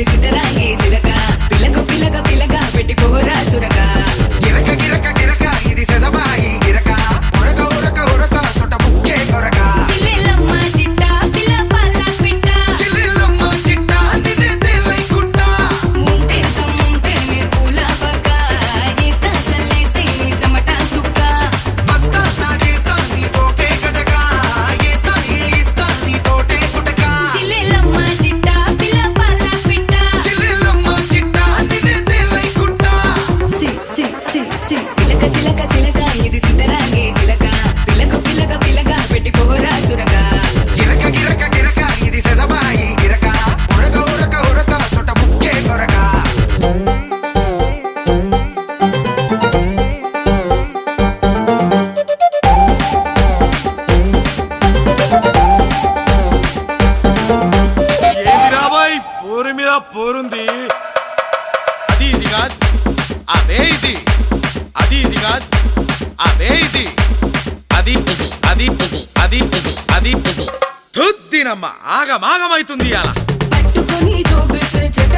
ఇది సిద్ధరాగే సిలక పిలక పిలక పిలక పెట్టి పోరా సురక గిరక గిరక గిరక ఇది సెదబాయి గిరక ఉరక ఉరక ఉరక సొట ముక్కే కొరక చిల్లెలమ్మ చిట్ట పిల్ల పల్ల పిట్ట చిల్లెలమ్మ చిట్ట నిన్నే తేలై కుట్ట ముంటే నే పూల పక్క ఏస్తా చల్లేసి నీ సమట సుక్క బస్తా సాగేస్తా నీ సోకే కటక ఏస్తా నీ తోటే కుటక చిల్లెలమ్మ చిట్ట పిల్ల పల్ల పిట్ట చిల్లెలమ్మ చిట్ట నిన్నే తేలై కుట్ట సిలక సిలక సిలక ఇది సిద్ధరాగే సిలక పిలక పిలక పిలక పెట్టి పోరా సురక గిరక గిరక గిరక ఇది సెదబాయి గిరక ఉరక ఉరక ఉరక సొట ముక్కే కొరక ఏంది రాబాయ్ పోరు మీద పోరుంది అది ఇది కాదు అదే ఇది అది ఇది కాదు అదే ఇది అది అది అది అది తుద్దినమ్మ ఆగమాగమైతుంది అలా పట్టుకొని జోగిస్తే చెట